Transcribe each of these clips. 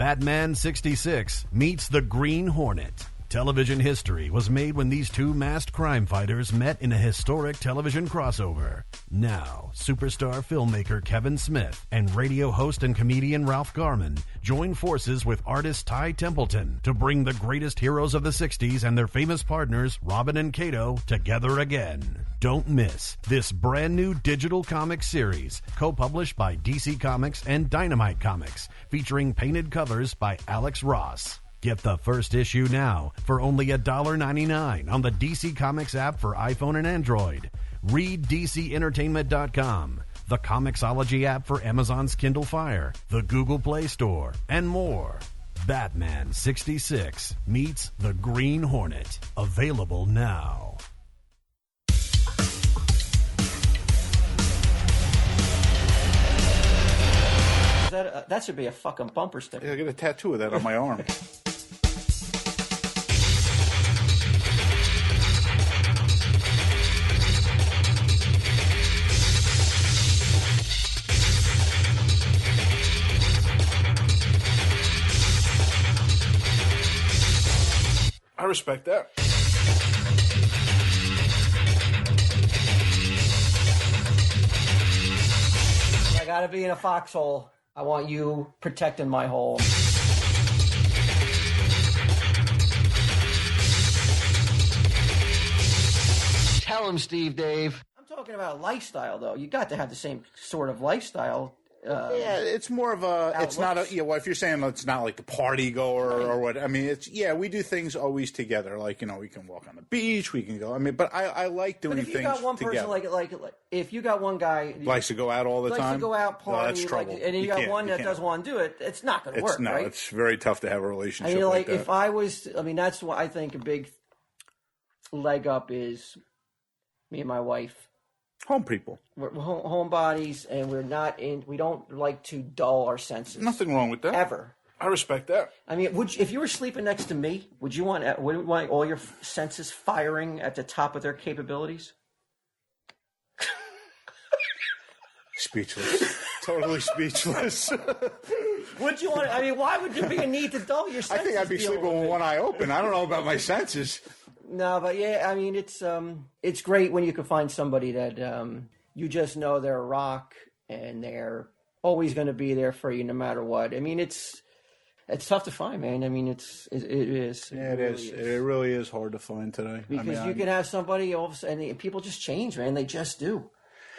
Batman 66 meets the Green Hornet. Television history was made when these two masked crime fighters met in a historic television crossover. Now, superstar filmmaker Kevin Smith and radio host and comedian Ralph Garman join forces with artist Ty Templeton to bring the greatest heroes of the 60s and their famous partners, Robin and Kato, together again. Don't miss this brand new digital comic series, co-published by DC Comics and Dynamite Comics, featuring painted covers by Alex Ross. Get the first issue now for only $1.99 on the DC Comics app for iPhone and Android. Read DCEntertainment.com, the Comixology app for Amazon's Kindle Fire, the Google Play Store, and more. Batman 66 meets the Green Hornet. Available now. That should be a fucking bumper sticker. Yeah, I get a tattoo of that on my arm. I respect that. I gotta be in a foxhole. I want you protecting my hole. Tell him, Steve Dave. I'm talking about lifestyle, though. You got to have the same sort of lifestyle. Yeah, it's more of a. Outlooks. It's not a. Yeah, well, if you're saying it's not like the party goer or what, I mean, it's we do things always together. Like we can walk on the beach, we can go. I mean, but I like doing things together. But if you got one person like if you got one guy likes to go out all the time, likes to go out party, that's trouble. And you got one that doesn't want to do it, it's not going to work. No, right? It's very tough to have a relationship. I mean, like that. If I was, that's why I think a big leg up is me and my wife. Home people. We're homebodies, and we don't like to dull our senses. Nothing wrong with that. Ever. I respect that. I mean, if you were sleeping next to me, would you want all your senses firing at the top of their capabilities? Speechless. Totally speechless. Would you want? I mean, why would there be a need to dull your senses? I think I'd be sleeping with one eye open. I don't know about my senses. No, but yeah, I mean, it's great when you can find somebody that you just know they're a rock and they're always going to be there for you no matter what. I mean, it's tough to find, man. I mean, it is. Yeah, it is. It really is hard to find today. Because you can have somebody all of a sudden, and people just change, man. They just do.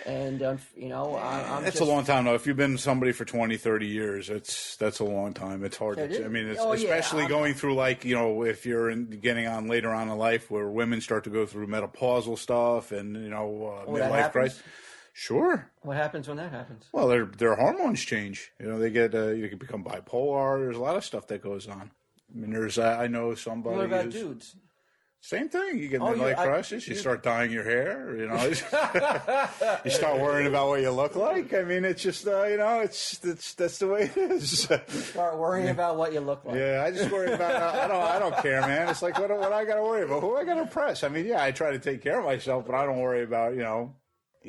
And, it's a long time, though. If you've been somebody for 20, 30 years, that's a long time. It's hard to, I mean, especially going through, if you're getting on later on in life where women start to go through menopausal stuff and, midlife crisis. Sure. What happens when that happens? Well, their hormones change. They get, you can become bipolar. There's a lot of stuff that goes on. I mean, I know somebody. What about dudes? Same thing. You get midlife crisis. You start dyeing your hair. You start worrying about what you look like. I mean, it's just that's the way it is. Start worrying about what you look like. Yeah, I just worry about. I don't care, man. It's like what I got to worry about. Who I got to impress? I mean, I try to take care of myself, but I don't worry about. You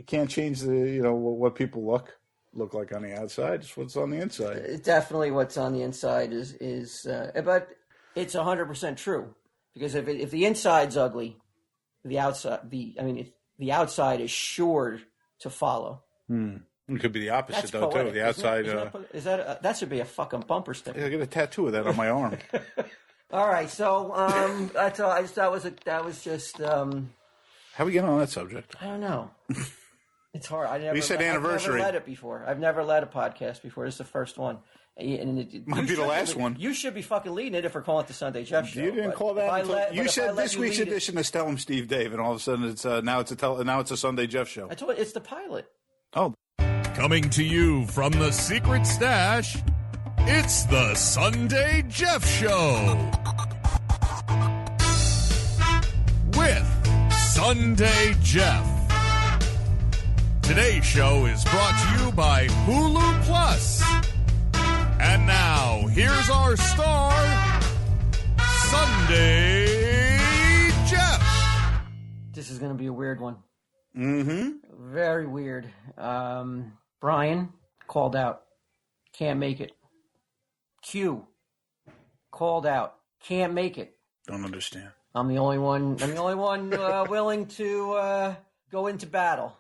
can't change what people look like on the outside. It's what's on the inside. Definitely, what's on the inside is but it's 100% true. Because if the inside's ugly, the outside is sure to follow. It could be the opposite. That's though poetic, too. The outside that should be a fucking bumper sticker. I get a tattoo of that on my arm. All right, so that's all. That was just. How we get on that subject? I don't know. It's hard. You said anniversary. I've never led it before. I've never led a podcast before. This is the first one. And might be the last one. You should be fucking leading it if we're calling it the Sunday Jeff Show. You didn't call that. You said this week's edition is Tell 'em Steve Dave, and all of a sudden it's now it's a Sunday Jeff Show. I told you, it's the pilot. Oh. Coming to you from the secret stash, it's the Sunday Jeff Show with Sunday Jeff. Today's show is brought to you by Hulu Plus. And now, here's our star, Sunday Jeff. This is going to be a weird one. Mm-hmm. Very weird. Brian called out. Can't make it. Q called out. Can't make it. Don't understand. I'm the only one willing to go into battle.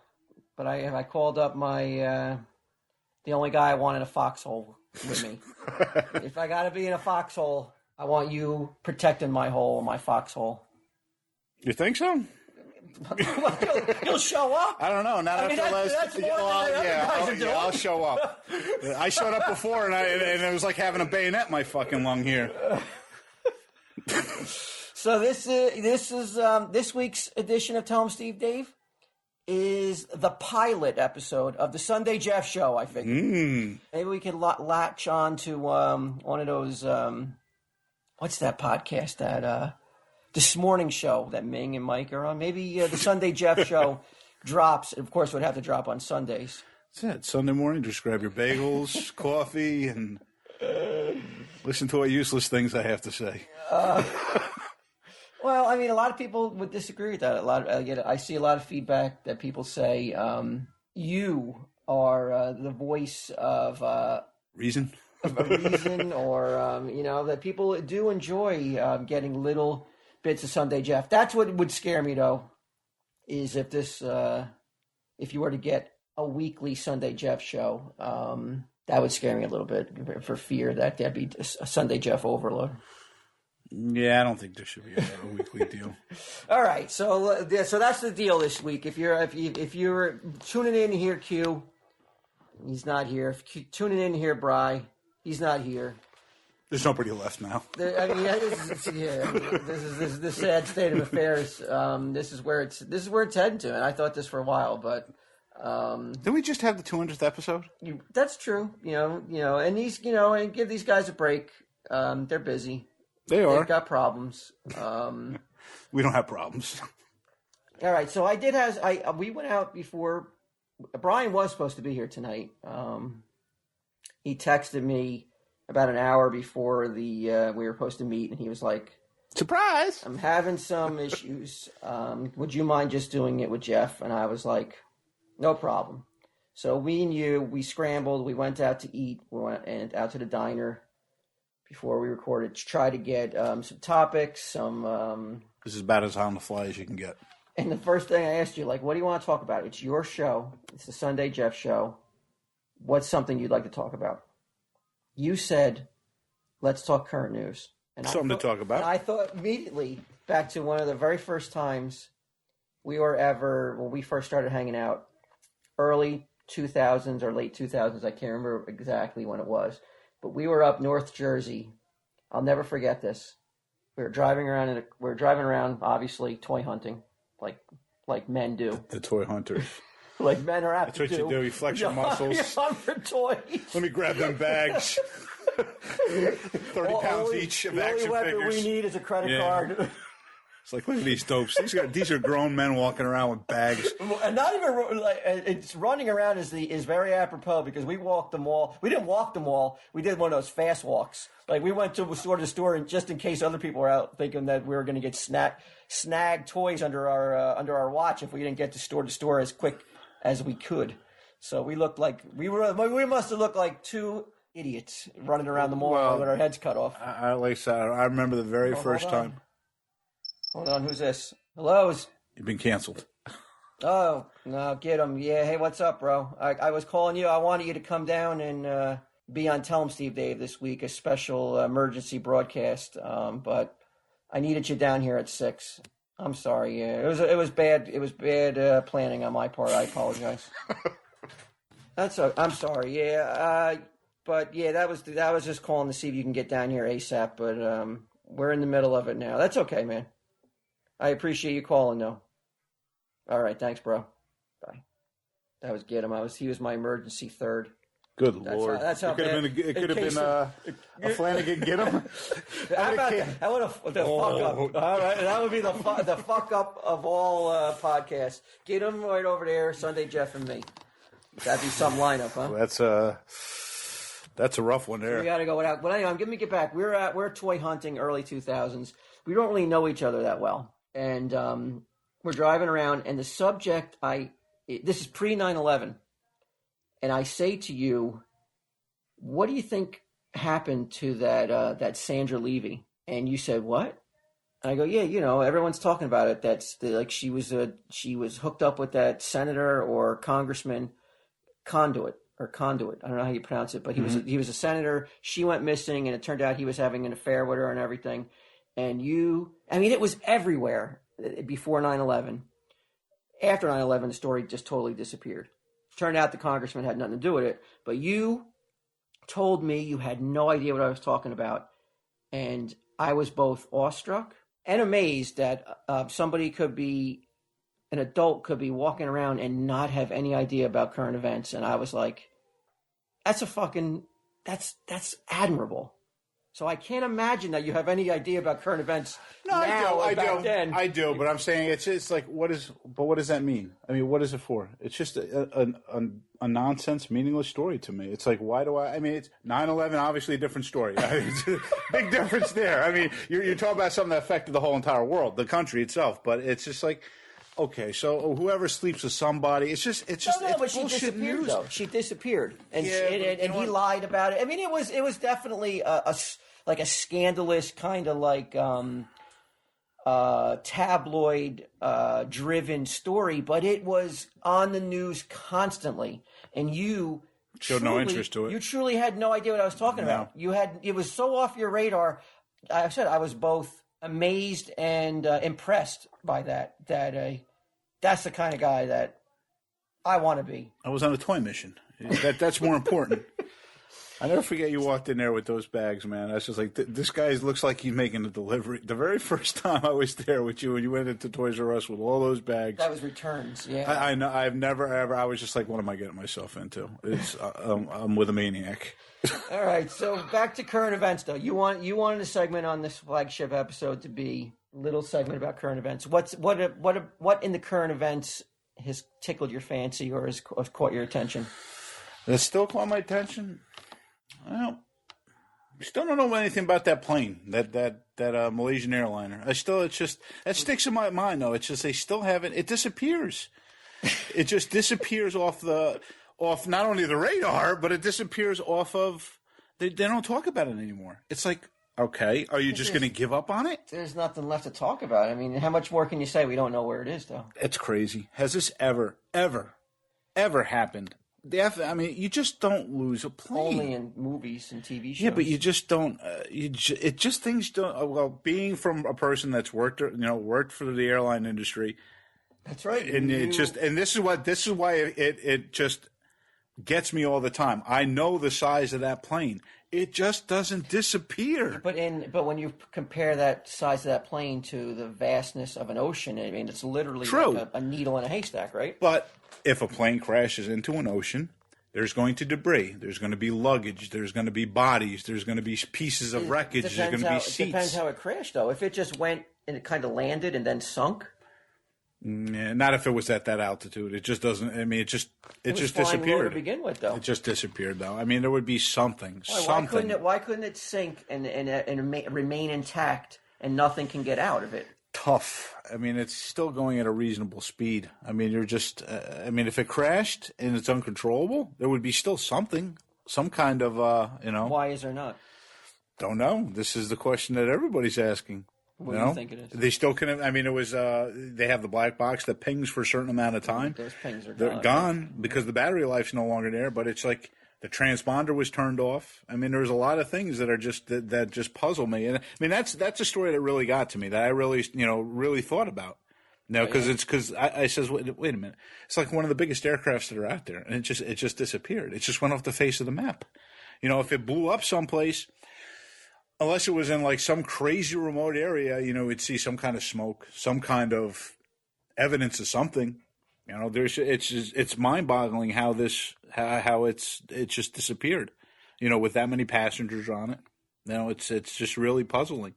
But I called up my the only guy I want in a foxhole with me. If I got to be in a foxhole, I want you protecting my hole, my foxhole. You think so? You'll show up. I don't know. Not after last. I'll show up. I showed up before, and it was like having a bayonet in my fucking lung here. So this week's edition of Tell 'em Steve Dave is the pilot episode of the Sunday Jeff Show. I figured maybe we could latch on to one of those. What's that podcast that? This morning show that Ming and Mike are on. Maybe the Sunday Jeff Show drops. Of course, it would have to drop on Sundays. That's it. Sunday morning, just grab your bagels, coffee, and listen to what useless things I have to say. Well, I mean, a lot of people would disagree with that. I see a lot of feedback that people say you are the voice of reason. Of reason, or that people do enjoy getting little bits of Sunday Jeff. That's what would scare me, though, is if you were to get a weekly Sunday Jeff show, that would scare me a little bit for fear that there'd be a Sunday Jeff overload. Yeah, I don't think there should be a weekly deal. All right, so that's the deal this week. If you're tuning in here, Q, he's not here. If you're tuning in here, Bri, he's not here. There's nobody left now. This is the sad state of affairs. This is where it's heading to, and I thought this for a while, but didn't we just have the 200th episode? That's true. And these, and give these guys a break. They're busy. They are. They've got problems. We don't have problems. All right, so we went out before. Brian was supposed to be here tonight. He texted me about an hour before we were supposed to meet, and he was like, "Surprise! I'm having some issues. Would you mind just doing it with Jeff?" And I was like, "No problem." So we scrambled. We went out to eat. We went out to the diner before we recorded to try to get some topics. This is about as on the fly as you can get. And the first thing I asked you, like, what do you want to talk about? It's your show. It's the Sunday Jeff Show. What's something you'd like to talk about? You said, let's talk current news. And something to talk about. And I thought immediately back to one of the very first times when we first started hanging out, early 2000s or late 2000s. I can't remember exactly when it was. But we were up North Jersey. I'll never forget this. We were driving around, obviously, toy hunting, like men do. The toy hunters. Like men are apt to do. That's what you do. You flex your muscles. You hunt for toys. Let me grab them bags. 30 pounds each of action figures. The only weapon we need is a credit card. It's like, look at these dopes. These are grown men walking around with bags. And not even like it's running around is very apropos because we walked the mall. We didn't walk the mall. We did one of those fast walks. Like we went to store to store, and just in case other people were out thinking that we were going to get snag toys under our watch if we didn't get to store as quick as we could. So we looked like we must have looked like two idiots running around the mall with our heads cut off. I remember the very first time. Hold on, who's this? Hello? You've been canceled. Oh, no, get him. Yeah, hey, what's up, bro? I was calling you. I wanted you to come down and be on Tell 'em Steve Dave this week, a special emergency broadcast. But I needed you down here at 6. I'm sorry. Yeah, it was bad. It was bad planning on my part. I apologize. I'm sorry. Yeah. But yeah, that was just calling to see if you can get down here ASAP. But we're in the middle of it now. That's okay, man. I appreciate you calling, though. All right, thanks, bro. Bye. That was get him. He was my emergency third. Good Lord. That's how it could have been a Flanagan get him. How about that? That would have the fuck up. All right, that would be the fuck up of all podcasts. Get him right over there, Sunday Jeff and me. That'd be some lineup, huh? That's a rough one there. We got to go without. But anyway, let me get back. We're toy hunting early 2000s. We don't really know each other that well. And we're driving around, and the subject, this is pre 9/11, and I say to you, what do you think happened to that Sandra Levy? And you said, what? And I go, yeah, everyone's talking about it. That's she was hooked up with that senator or congressman Conduit. I don't know how you pronounce it, but he was a senator. She went missing, and it turned out he was having an affair with her and everything. And it was everywhere before 9/11. After 9/11, the story just totally disappeared. Turned out the congressman had nothing to do with it, but you told me you had no idea what I was talking about, and I was both awestruck and amazed that an adult could be walking around and not have any idea about current events. And I was like, that's admirable. So I can't imagine that you have any idea about current events. No, now I do, but I'm saying it's like, what does that mean? I mean, what is it for? It's just a nonsense, meaningless story to me. It's like, why do it's 9/11, obviously a different story. It's a big difference there. I mean, you're talking about something that affected the whole entire world, the country itself, but it's just like, okay, so whoever sleeps with somebody, it's but she disappeared news. though. She disappeared, and he lied about it. I mean, it was definitely a scandalous kind of like tabloid driven story, but it was on the news constantly, and you showed no interest to it. You truly had no idea what I was talking about. It was so off your radar. I said I was both amazed and impressed by that. That's the kind of guy that I want to be. I was on a toy mission. That's more important. I never forget you walked in there with those bags, man. I was just like, this guy looks like he's making a delivery. The very first time I was there with you, and you went into Toys R Us with all those bags. That was returns, yeah. I know. I've never ever. I was just like, what am I getting myself into? I'm with a maniac. All right, so back to current events, though. You wanted a segment on this flagship episode to be a little segment about current events. What in the current events has tickled your fancy or has caught your attention? That still caught my attention. Well, still don't know anything about that plane, that Malaysian airliner. It that sticks in my mind though. It's just they still haven't. It disappears. It just disappears off not only the radar, but it disappears off of. They don't talk about it anymore. It's like, okay, are you just going to give up on it? There's nothing left to talk about. I mean, how much more can you say? We don't know where it is, though. It's crazy. Has this ever happened? You just don't lose a plane. Only in movies and TV shows. Yeah, but you just don't. Things don't. Well, being from a person that's worked for the airline industry. That's right. And this is why it just gets me all the time. I know the size of that plane. It just doesn't disappear. But when you compare that size of that plane to the vastness of an ocean, I mean, it's literally like a needle in a haystack, right? But if a plane crashes into an ocean, there's going to debris. There's going to be luggage. There's going to be bodies. There's going to be pieces of wreckage. There's going to be seats. It depends how it crashed, though. If it just went and it kind of landed and then sunk. Yeah, not if it was at that altitude. It just doesn't. I mean, it just disappeared to begin with, though. It just disappeared, though. I mean, there would be something. Why couldn't it sink and remain intact and nothing can get out of it? Tough. I mean, it's still going at a reasonable speed. I mean, if it crashed and it's uncontrollable, there would be still something, some kind of, Why is there not? Don't know. This is the question that everybody's asking. What do you think it is? They still can. I mean, it was. They have the black box that pings for a certain amount of time. Those pings are gone. They're gone because the battery life's no longer there. But it's like the transponder was turned off. I mean, there's a lot of things that are just that just puzzle me. And I mean, that's a story that really got to me. That I really thought about. No, because I says, wait a minute. It's like one of the biggest aircrafts that are out there, and it just disappeared. It just went off the face of the map. If it blew up someplace. Unless it was in like some crazy remote area, we'd see some kind of smoke, some kind of evidence of something. It's mind-boggling how it's just disappeared. With that many passengers on it, it's just really puzzling.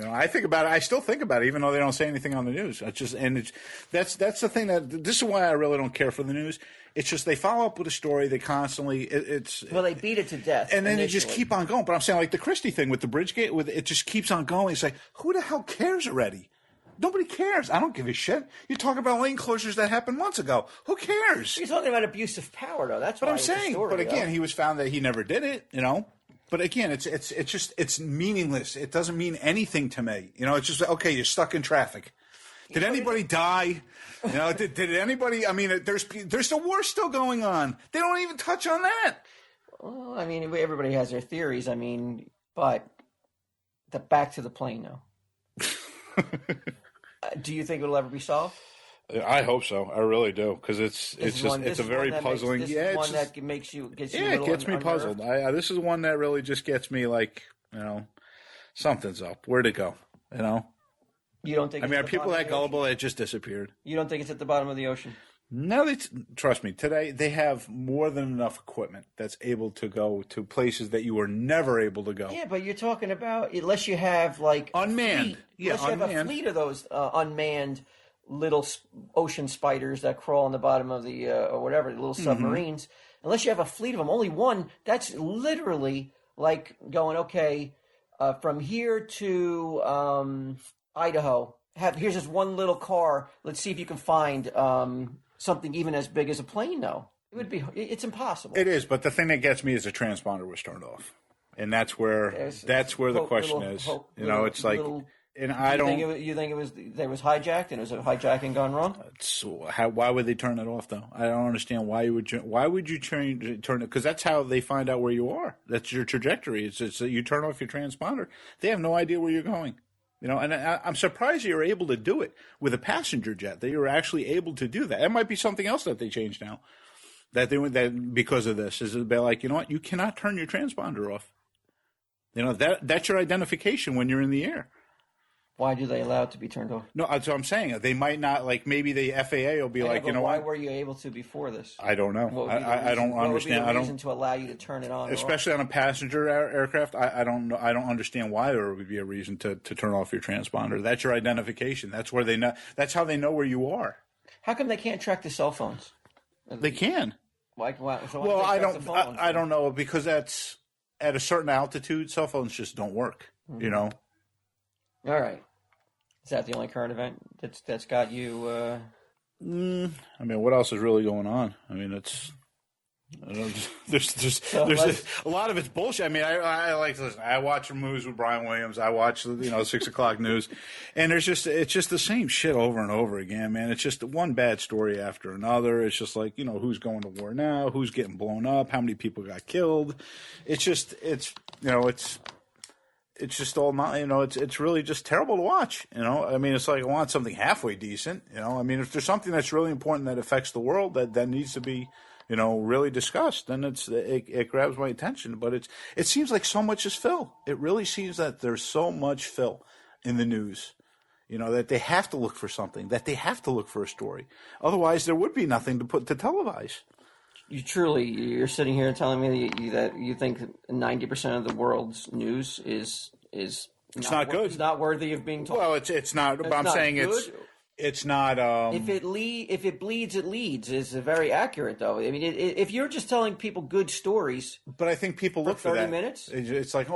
I think about it. I still think about it, even though they don't say anything on the news. That's the thing this is why I really don't care for the news. It's just they follow up with a story. They constantly they beat it to death, and then they just keep on going. But I'm saying like the Christie thing with the Bridgegate, it just keeps on going. It's like who the hell cares already? Nobody cares. I don't give a shit. You're talking about lane closures that happened months ago. Who cares? You're talking about abuse of power, though. That's what I'm saying. But again, he was found that he never did it. But again, it's meaningless. It doesn't mean anything to me. It's just, okay, you're stuck in traffic. Did anybody die? Did anybody? I mean, there's the war still going on. They don't even touch on that. Well, I mean, everybody has their theories. I mean, but back to the plane now. Do you think it'll ever be solved? I hope so. I really do, because it's a very puzzling. Gets you. Yeah, it gets me puzzled. This is one that really just gets me like, something's up. Where'd it go? You don't think? I mean, are people that gullible that it just disappeared? You don't think it's at the bottom of the ocean? No, trust me. Today they have more than enough equipment that's able to go to places that you were never able to go. Yeah, but you're talking about unless you have like unmanned. You have a fleet of those unmanned little ocean spiders that crawl on the bottom of the or whatever, the little submarines. Mm-hmm. Unless you have a fleet of them, only one. That's literally like going from here to Idaho. Here's this one little car. Let's see if you can find something even as big as a plane. No, it's impossible. It is, but the thing that gets me is the transponder was turned off, and that's where the question is. It's like, and I don't. You think it was hijacked and it was a hijacking gone wrong? Why would they turn it off though? I don't understand why you would. Why would you turn it? Because that's how they find out where you are. That's your trajectory. It's you turn off your transponder. They have no idea where you're going. And I'm surprised you're able to do it with a passenger jet. That you're actually able to do that. It might be something else that they changed now. That because of this is they're like, you cannot turn your transponder off. That's your identification when you're in the air. Why do they allow it to be turned off? No, that's what I'm saying. They might not, like, maybe the FAA will be like, why were you able to before this? I don't know. I don't understand. What would be the reason to allow you to turn it on? Especially on a passenger aircraft, I don't know. I don't understand why there would be a reason to turn off your transponder. That's your identification. That's where they know. That's how they know where you are. How come they can't track the cell phones? They can. Why I don't know, because that's at a certain altitude, cell phones just don't work. Mm-hmm. All right. Is that the only current event that's got you? I mean, what else is really going on? I mean, there's a lot of it's bullshit. I mean, I like to listen. I watch news with Brian Williams. I watch 6 o'clock news, and it's just the same shit over and over again, man. It's just one bad story after another. It's just like who's going to war now, who's getting blown up, how many people got killed. It's just all not, it's really just terrible to watch, I mean, it's like I want something halfway decent, I mean, if there's something that's really important that affects the world that needs to be, really discussed, then it grabs my attention. But it seems like so much is fill. It really seems that there's so much fill in the news, that they have to look for something, that they have to look for a story. Otherwise, there would be nothing to televise. You're sitting here telling me that you think 90% of the world's news is it's not good. It's not worthy of being told. Well, it's not. But I'm saying good. It's not. If it bleeds, it leads is very accurate, though. I mean, if you're just telling people good stories, but I think people look for 30 that. minutes. It's like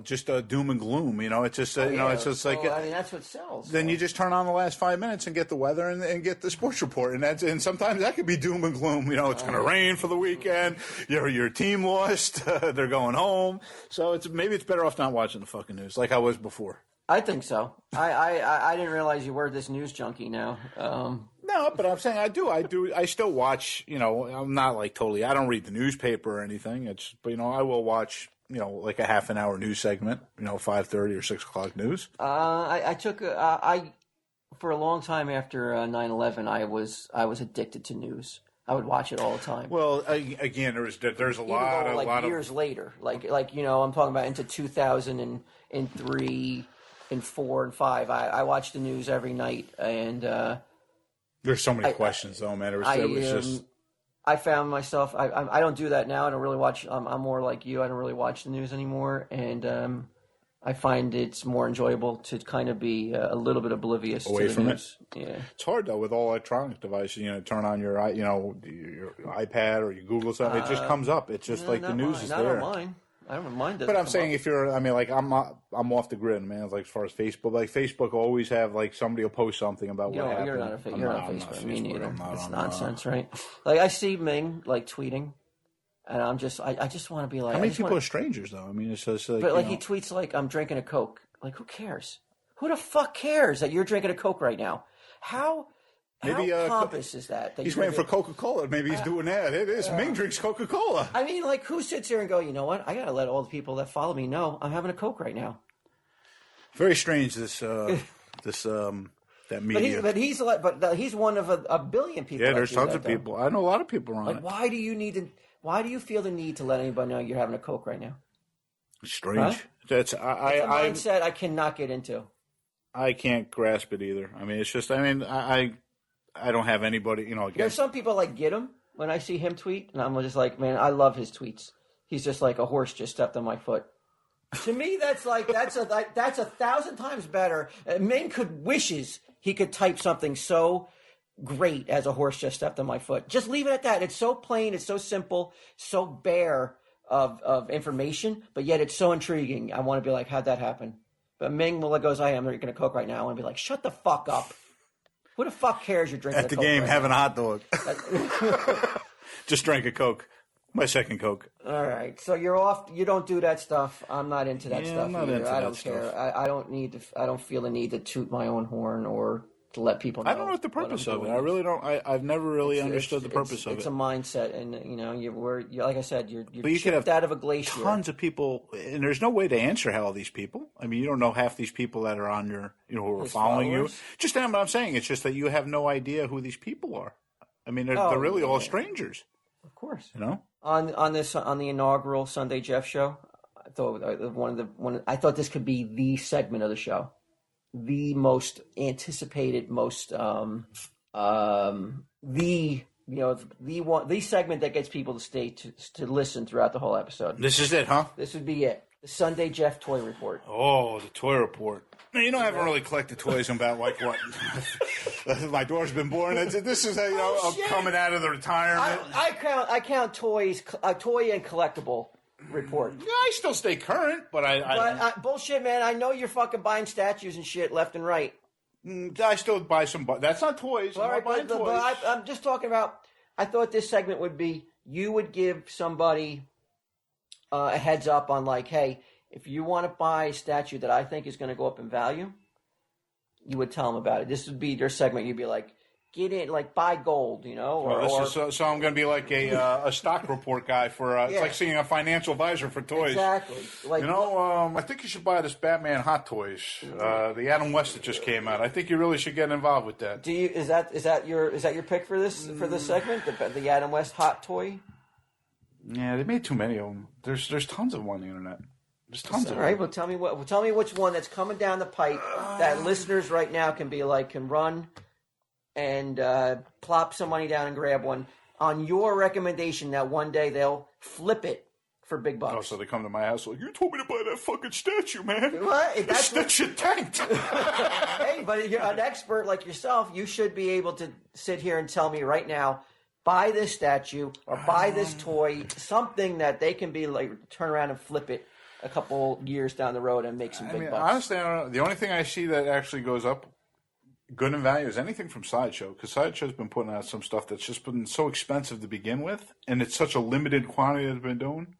just doom and gloom. It's just it's just like. I mean, that's what sells. Then you just turn on the last 5 minutes and get the weather and get the sports report, and sometimes that could be doom and gloom. It's going to rain for the weekend. Your team lost. They're going home. So maybe it's better off not watching the fucking news like I was before. I think so. I didn't realize you were this news junkie now. No, but I'm saying I do. I still watch, I'm not like totally, I don't read the newspaper or anything. But I will watch, like a half an hour news segment, 5:30 or 6 o'clock news. I took, for a long time after 9/11, I was addicted to news. I would watch it all the time. Well, again, there's a lot of years later, I'm talking about into 2003 and 4 and 5. I watched the news every night, and there's so many questions, though, man. It was just. I found myself. I don't do that now. I don't really watch. I'm more like you. I don't really watch the news anymore, and I find it's more enjoyable to kind of be a little bit oblivious away to from news. It. Yeah, it's hard though with all electronic devices. Turn on your iPad or you Google something. It just comes up. It's just like the news is there. I don't mind it. But I'm saying if you're, I'm off the grid, man. Like as far as Facebook, like Facebook will always have like somebody will post something about what happened. You're not on Facebook. Me neither. It's nonsense, right? Like I see Ming like tweeting, And I just want to be like. How many people are strangers, though? I mean, it's just like. But he tweets like, "I'm drinking a Coke." Like, who cares? Who the fuck cares that you're drinking a Coke right now? How pompous is that he's waiting for Coca-Cola. Maybe he's doing that. It is. Ming drinks Coca-Cola. I mean, like, who sits here and go, you know what? I got to let all the people that follow me know I'm having a Coke right now. Very strange, that media. But he's one of a billion people. Yeah, there's tons of people. I know a lot of people on it. Why do you feel the need to let anybody know you're having a Coke right now? Strange. Huh? It's a mindset I cannot get into. I can't grasp it either. I mean, it's just. I mean, I don't have anybody. There's some people like get him when I see him tweet, and I'm just like, man, I love his tweets. He's just like a horse just stepped on my foot. To me, that's a 1,000 times better. Ming wishes he could type something so great as a horse just stepped on my foot. Just leave it at that. It's so plain. It's so simple. So bare of information, but yet it's so intriguing. I want to be like, how'd that happen? But Ming goes, I'm drinking a Coke right now. I want to be like, shut the fuck up. Who the fuck cares you're drinking a Coke at the game right having now? A hot dog? Just drank a Coke. My second Coke. All right. So you're off. You don't do that stuff. I'm not into that stuff. I'm not into I don't care. I don't need to. I don't feel the need to toot my own horn or to let people know. I don't know what the purpose of it. I really don't. I've never really understood the purpose of it. It's a mindset, and you're like I said, you're chipped out of a glacier. Tons of people, and there's no way to answer all these people. I mean, you don't know half these people that are on your, who are following you. Just what I'm saying. It's just that you have no idea who these people are. I mean, they're really all strangers. Of course. On the inaugural Sunday Jeff show, I thought I thought this could be the segment of the show, the most anticipated, most the segment that gets people to stay to listen throughout the whole episode. This is it, huh? This would be it. The Sunday Jeff toy report. Oh, the toy report. I haven't really collected toys in about like what? My daughter's been born. This is I'm coming out of the retirement. I count toys, a toy and collectible report. Yeah, I still stay current, but I bullshit, man. I know you're fucking buying statues and shit left and right. I still buy some. That's not toys. All right, but I'm just talking about. I thought this segment would be you would give somebody a heads up on like, hey, if you want to buy a statue that I think is going to go up in value, you would tell them about it. This would be your segment. You'd be like, get in, like buy gold, So I'm going to be like a stock report guy for. It's like seeing a financial advisor for toys. Exactly. Like, I think you should buy this Batman Hot Toys, the Adam West that just came out. I think you really should get involved with that. Is that your pick for this segment? The Adam West Hot Toy. Yeah, they made too many of them. There's tons of them on the internet. There's tons of them. All right, well, tell me which one that's coming down the pipe that listeners right now can run and plop some money down and grab one on your recommendation that one day they'll flip it for big bucks. Oh, so they come to my house like, you told me to buy that fucking statue, man. What? That shit tanked. Hey, but you're an expert like yourself. You should be able to sit here and tell me right now, buy this statue or buy this toy, something that they can be like turn around and flip it a couple years down the road and make some big bucks. Honestly, I don't know. The only thing I see that actually goes up good in value is anything from Sideshow, because Sideshow's been putting out some stuff that's just been so expensive to begin with, and it's such a limited quantity they've been doing.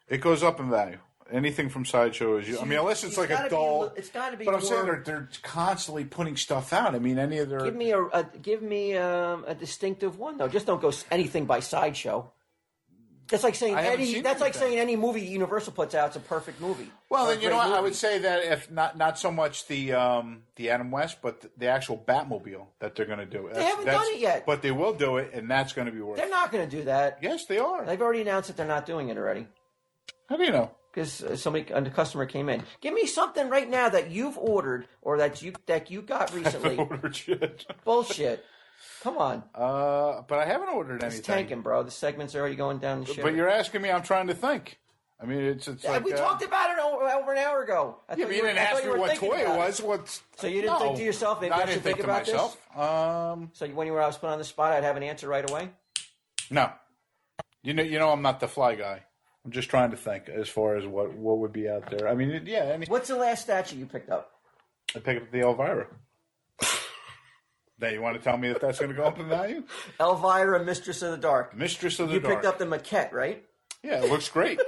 It goes up in value. Anything from Sideshow is, unless it's like a doll. It's got to be. But I'm saying they're constantly putting stuff out. I mean, any of their. Give me a distinctive one though. Just don't go anything by Sideshow. That's like saying any movie Universal puts out is a perfect movie. Well, then I would say that if not so much the Adam West, but the actual Batmobile that they're going to do. They haven't done it yet, but they will do it, and that's going to be worth. They're not going to do that. Yes, they are. They've already announced that they're not doing it already. How do you know? Because a customer came in. Give me something right now that you've ordered or that you got recently. I haven't ordered shit. Bullshit. Come on. But I haven't ordered anything. It's tanking, bro. The segment's already going down the ship. But you're asking me. I'm trying to think. I mean, it's like we talked about it over an hour ago. You didn't ask me what toy it was. So you didn't think to yourself, maybe I should think about myself. This? So when I was put on the spot, I'd have an answer right away? No. You know, I'm not the fly guy. I'm just trying to think as far as what would be out there. I mean, yeah. What's the last statue you picked up? I picked up the Elvira. Now, you want to tell me if that's going to go up in value? Elvira, Mistress of the Dark. Mistress of the You Dark. picked up the maquette, right? Yeah, it looks great.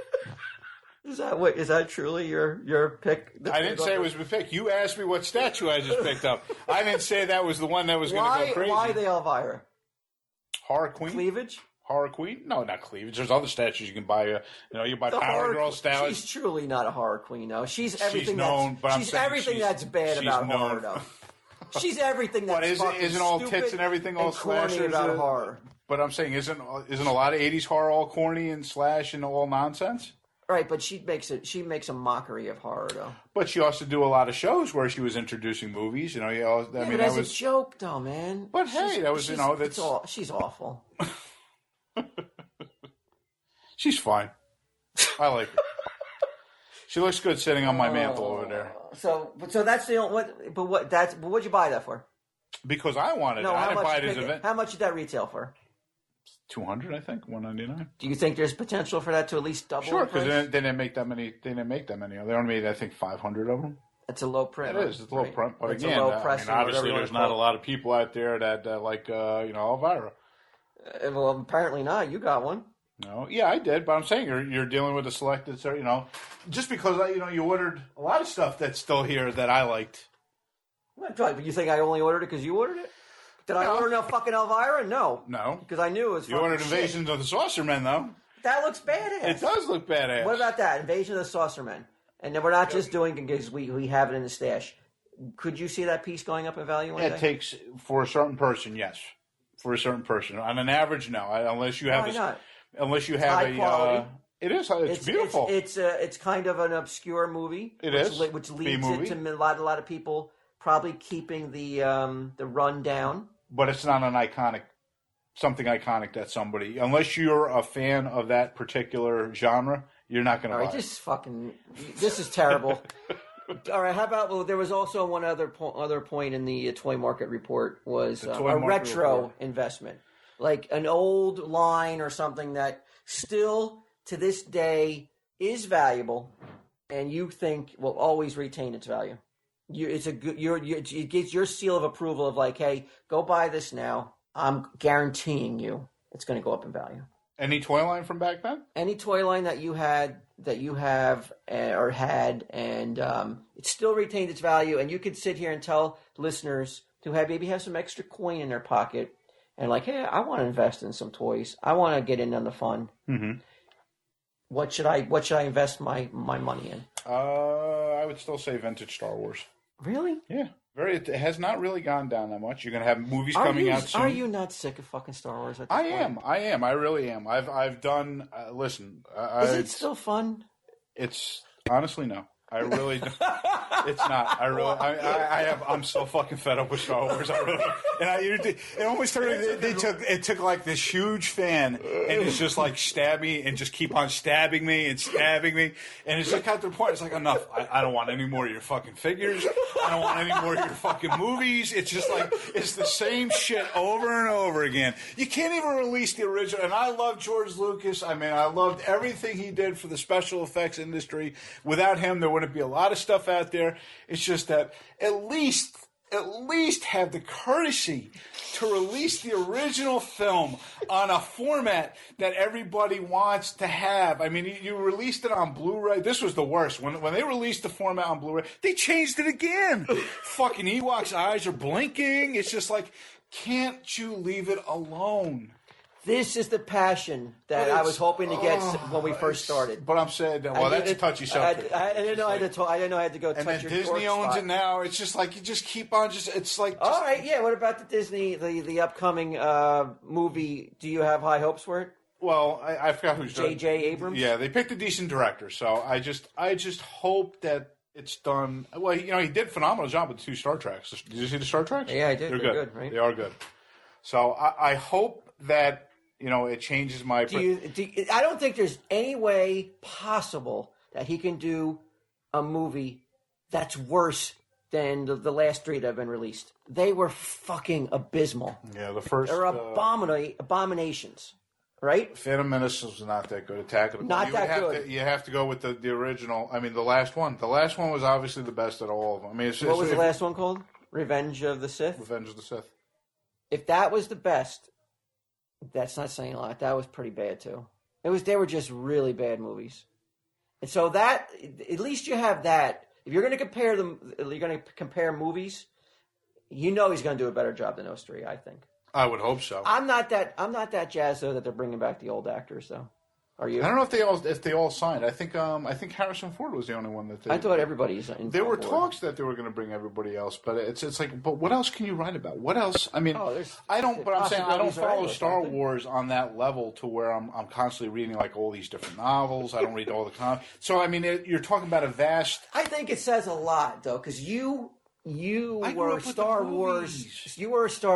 Is that truly your pick? I didn't say it was my pick. You asked me what statue I just picked up. I didn't say that was the one that was going to go crazy. Why the Elvira? Horror Queen? Cleavage? Horror Queen? No, not cleavage. There's other statues you can buy. You buy Power Girl statues. She's truly not a horror queen, though. She's everything. She's everything that's bad about horror, though. She's everything that's isn't all tits and everything all slashers about horror? But I'm saying, isn't a lot of '80s horror all corny and slash and all nonsense? Right, but she makes a mockery of horror, though. But she also do a lot of shows where she was introducing movies. I mean, but as a joke, though, man. But hey, she's awful. She's fine. I like her. She looks good sitting on my mantle over there. So that's the only. What'd you buy that for? Because I wanted it. I didn't buy it as an event. How much did that retail for? $200, I think, $199. Do you think there's potential for that to at least double? Sure, because they didn't make that many. They didn't make that many. They only made, I think, 500 of them. It's a low print. It is. It's a low print. But it's again, obviously there's not a lot of people out there that like Elvira. Well, apparently not. You got one. No, yeah, I did, but I'm saying you're dealing with a selected, just because you ordered a lot of stuff that's still here that I liked. But you think I only ordered it because you ordered it? Did I order no fucking Elvira? No. Because I knew it was. You ordered Invasion of the Saucermen, though. That looks badass. It does look badass. What about that Invasion of the Saucermen? And then we're not just doing it because we have it in the stash. Could you see that piece going up in value one day? It takes for a certain person, yes. For a certain person, on an average, no. Unless you have Why not? Unless you have high quality. It is. It's beautiful. It's kind of an obscure movie. It is, which leads it to a lot of people probably keeping the run down. But it's not something iconic that somebody, unless you're a fan of that particular genre, you're not going to buy it. This is terrible. All right, how about, there was also one other point in the toy market report was a retro investment. Like an old line or something that still, to this day, is valuable and you think will always retain its value. It gives your seal of approval of like, hey, go buy this now. I'm guaranteeing you it's going to go up in value. Any toy line from back then? Any toy line that you have or had, and it still retained its value. And you could sit here and tell listeners who maybe have some extra coin in their pocket and like, hey, I want to invest in some toys. I want to get in on the fun. Mm-hmm. What should I invest my money in? I would still say vintage Star Wars. Really? Yeah. It has not really gone down that much. You're going to have movies coming out soon. Are you not sick of fucking Star Wars at this point? I am. I really am. I've done. Listen. Is it still fun? It's honestly no. I really don't. It's not. I'm so fucking fed up with Star Wars. I really. And it almost turned. It took like this huge fan and it's just like stab me and just keep on stabbing me and stabbing me, and it's like at the point it's like enough. I don't want any more of your fucking figures. I don't want any more of your fucking movies. It's just like it's the same shit over and over again. You can't even release the original. And I love George Lucas. I mean, I loved everything he did for the special effects industry. Without him, there wouldn't be a lot of stuff out there. It's just that at least have the courtesy to release the original film on a format that everybody wants to have. I mean, you released it on Blu-ray. This was the worst. When they released the format on Blu-ray, they changed it again. Fucking Ewok's eyes are blinking. It's just like, can't you leave it alone? This is the passion that I was hoping to get when we first started. But I'm saying, well, that's a touchy subject. I didn't know I had to go touch your And then Disney owns it now. It's just like you just keep on. It's like. All right, yeah. What about the Disney, the upcoming movie? Do you have high hopes for it? Well, I forgot who's J.J. Abrams. Yeah, they picked a decent director, so I just hope that it's done. Well, he did a phenomenal job with the 2 Star Treks. Did you see the Star Treks? Yeah, I did. They're good, right? They are good. So I hope that. It changes my... I don't think there's any way possible that he can do a movie that's worse than the last 3 that have been released. They were fucking abysmal. Yeah, the first... They're abominations, right? Phantom Menace was not that good. Attack of the Clones. Good. You have to go with the original. I mean, the last one. The last one was obviously the best of all of them. I mean, what was the last one called? Revenge of the Sith? Revenge of the Sith. if that was the best, that's not saying a lot. That was pretty bad too. They were just really bad movies. And so that, at least you have that. If you're going to compare them, you're going to compare movies, he's going to do a better job than those three, I think. I would hope so. I'm not that jazzed though that they're bringing back the old actors though. Are you? I don't know if they all signed. I think Harrison Ford was the only one that they. I thought everybody's. There were talks that they were going to bring everybody else, but it's like, but what else can you write about? What else? I mean, I don't. But I'm saying I don't follow Star Wars on that level to where I'm constantly reading like all these different novels. I don't read all the comics. So I mean, you're talking about a vast. I think it says a lot though, because you were a Star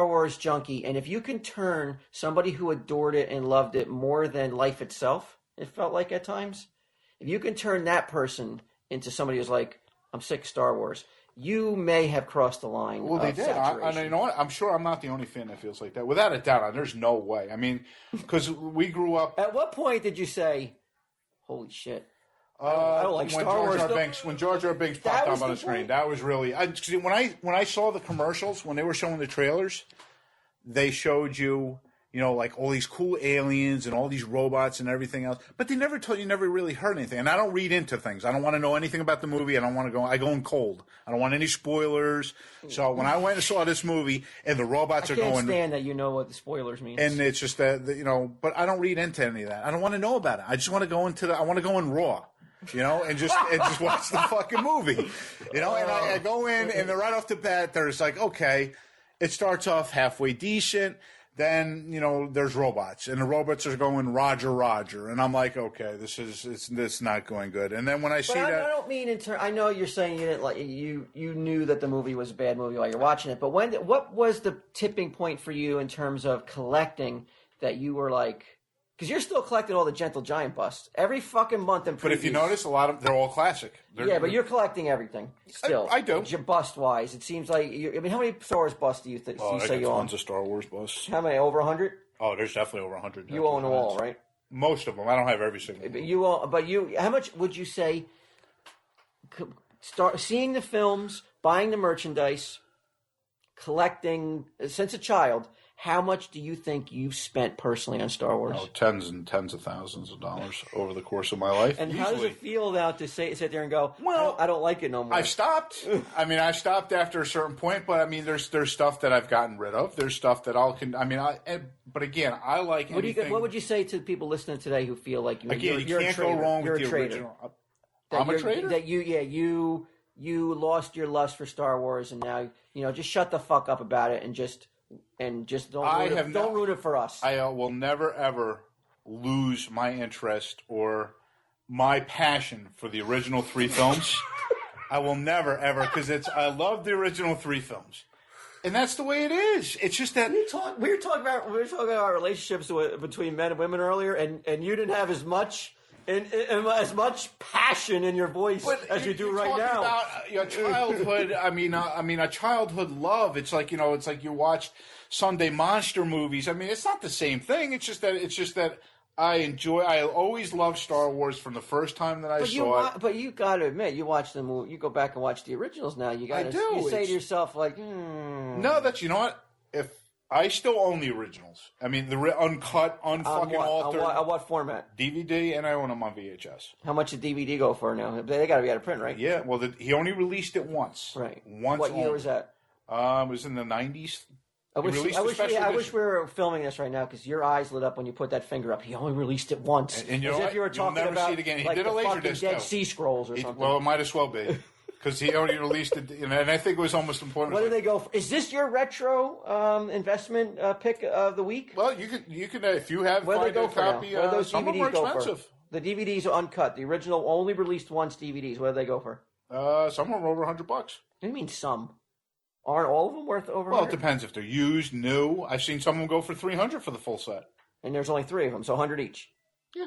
Wars junkie, and if you can turn somebody who adored it and loved it more than life itself, it felt like at times, if you can turn that person into somebody who's like, I'm sick of Star Wars, you may have crossed the line. Well, they did. And you know what? I'm sure I'm not the only fan that feels like that. Without a doubt, there's no way. I mean, because we grew up. At what point did you say, "Holy shit"? I don't like Star Wars. When Jar Jar Binks popped up on the screen, that was really. When I saw the commercials, when they were showing the trailers, they showed you, like all these cool aliens and all these robots and everything else. But they never told you, never really heard anything. And I don't read into things. I don't want to know anything about the movie. I go in cold. I don't want any spoilers. So when I went and saw this movie and the robots are going. I can't stand that you know what the spoilers mean. And it's just that, but I don't read into any of that. I don't want to know about it. I just want to go I want to go in raw. And just watch the fucking movie, and I go in, and right off the bat, there's like, okay, it starts off halfway decent, then, there's robots, and the robots are going Roger, Roger, and I'm like, okay, it's not going good, and then when I see that, I don't mean I know you're saying you didn't like you knew that the movie was a bad movie while you're watching it, but what was the tipping point for you in terms of collecting that you were like? Because you're still collecting all the Gentle Giant busts every fucking month in previews. But if you notice, a lot of they're all classic. But you're collecting everything still. I do. Bust wise, it seems like. How many Star Wars busts do you think? Oh, you say you own? Tons of Star Wars busts. How many? Over 100? Oh, there's definitely over 100. You own them all, right? Most of them. I don't have every single one. But how much would you say? Start seeing the films, buying the merchandise, collecting since a child. How much do you think you've spent personally on Star Wars? Oh, tens and tens of thousands of dollars over the course of my life. And how does it feel now to sit there and go, well, I don't like it no more? I've stopped. I stopped after a certain point, but there's stuff that I've gotten rid of. There's stuff that but again, I like anything. What would you say to people listening today who feel like you're can't a trader? Go wrong you're with a the trader. Original. I'm a trader? That you lost your lust for Star Wars, and now, just shut the fuck up about it and just don't ruin it for us. I will never ever lose my interest or my passion for the original three films. I will never ever, because I love the original three films, and that's the way it is. It's just that we were talking about relationships between men and women earlier, and you didn't have as much. And as much passion in your voice as you do right now. About your childhood. A childhood love. It's like you watched Sunday monster movies. It's not the same thing. It's just that I always loved Star Wars from the first time that I saw it. But you got to admit, you watch the movie. You go back and watch the originals now. You say to yourself like, No, you know what? If I still own the originals. The uncut, unfucking altered. On what format? DVD, and I own them on VHS. How much did DVD go for now? They got to be out of print, right? Yeah. Well, he only released it once. Right. Once. What year was that? It was in the 90s. I wish we were filming this right now because your eyes lit up when you put that finger up. He only released it once. And you know if you were talking You'll never about see it again. He like did a the Laserdisc, Dead Sea Scrolls or something. Well, it might as well be. Because he already released it, and I think it was almost important. What do they go for? Is this your retro investment pick of the week? Well, you can if you have a copy. What do those some DVDs of them are go expensive. For? The DVDs are uncut. The original only released once DVDs. What do they go for? Some are over $100. What do you mean some? Aren't all of them worth over? Well, 100? it depends if they're used, new. I've seen some of them go for $300 for the full set. And there's only 3 of them, so 100 each. Yeah.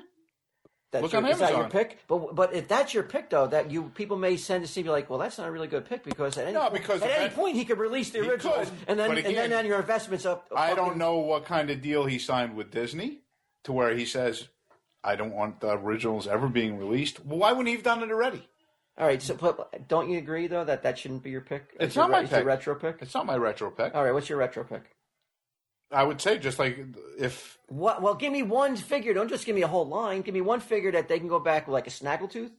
Look on Amazon. Is that your pick? But if that's your pick, though, people may send to see you like, well, that's not a really good pick because at any point he could release the originals, and then your investment's up. I don't know what kind of deal he signed with Disney to where he says, I don't want the originals ever being released. Well, why wouldn't he have done it already? All right, so don't you agree though that shouldn't be your pick? It's not my pick. It's your retro pick. It's not my retro pick. All right, what's your retro pick? I would say just like if... What? Well, give me one figure. Don't just give me a whole line. Give me one figure that they can go back like a Snaggletooth.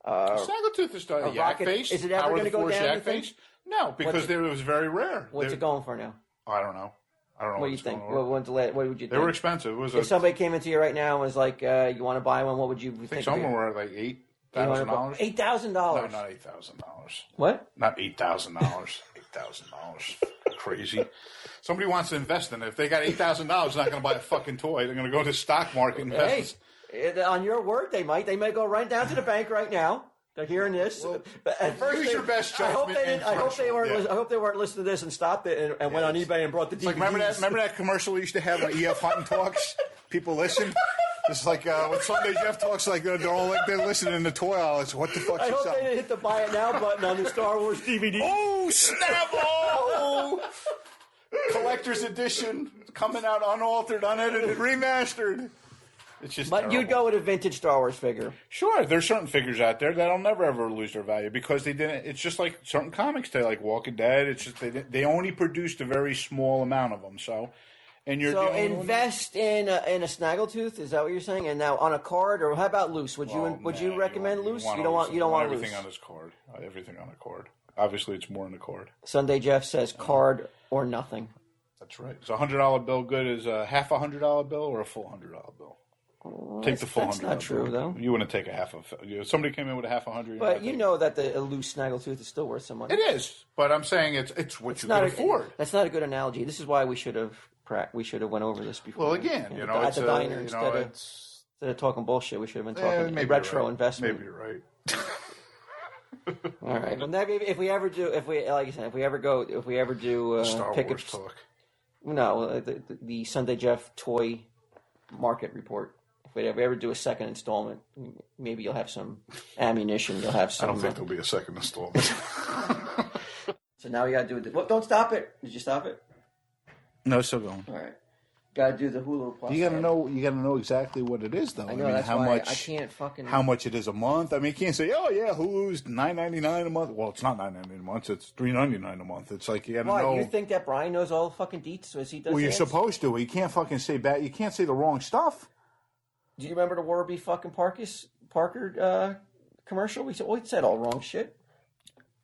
Snaggletooth is a yak face. Is it ever going to go down? Yak face? No, because it was very rare. What's it going for now? I don't know. What do you think? What would you think? They were expensive. If somebody came into you right now and was like, "You want to buy one?" What would you think? I think some were like $8,000. $8,000. No, not $8,000. What? Not $8,000. $8,000. Crazy. Somebody wants to invest in it. If they got $8,000, they're not going to buy a fucking toy. They're going to go to the stock market and invest. Hey, on your word, they might. They may go right down to the bank right now. They're hearing this. Well, but at first, use your best judgment. I hope they weren't listening to this and stopped it and went on eBay and brought the DVDs. Like, remember that commercial we used to have when EF Hunting Talks? People listen. It's like when Sunday Jeff talks, like they're all like they're listening in the toy aisle. It's what the fuck? I hope they didn't hit the buy it now button on the Star Wars DVD. Oh snap! Oh, collector's edition coming out unaltered, unedited, remastered. It's just. But terrible. you'd go with a vintage Star Wars figure. Sure, there's certain figures out there that'll never ever lose their value because they didn't. It's just like certain comics today, like Walking Dead. It's just they only produced a very small amount of them. So. And you're invest in a Snaggletooth. Is that what you're saying? And now on a card, or how about loose? Would you recommend loose? You don't want everything loose. On his card. Everything on a card. Obviously, it's more in the card. Sunday Jeff says card or nothing. That's right. Is a $100 bill good as a half $100 bill or a full $100 bill? Take the full $100. That's not true, though. You wouldn't take a half of. If somebody came in with a half $100. But you know that a loose Snaggletooth is still worth some money. It is, but I'm saying it's what you can afford. That's not a good analogy. This is why we should have went over this before. Well, again, at the diner instead of talking bullshit, we should have been talking retro investment. Maybe you're right. All right. Well, if we ever do Star Wars talk. No, the Sunday Jeff toy market report. If we ever do a second installment, maybe you'll have some ammunition. You'll have some. I don't think there'll be a second installment. So now we got to do it. Well, don't stop it. Did you stop it? No, it's still going. All right. Got to do the Hulu Plus. You got to know exactly what it is, though. I know, that's why I can't fucking. How much it is a month? I mean, you can't say, oh yeah, Hulu's $9.99 a month. Well, it's not $9.99 a month. It's $3.99 a month. It's like you got to know. Why? You think that Brian knows all the fucking deets as he does? Well, you're supposed to. You can't fucking say bad. You can't say the wrong stuff. Do you remember the Warby fucking Parker commercial? We said all wrong shit.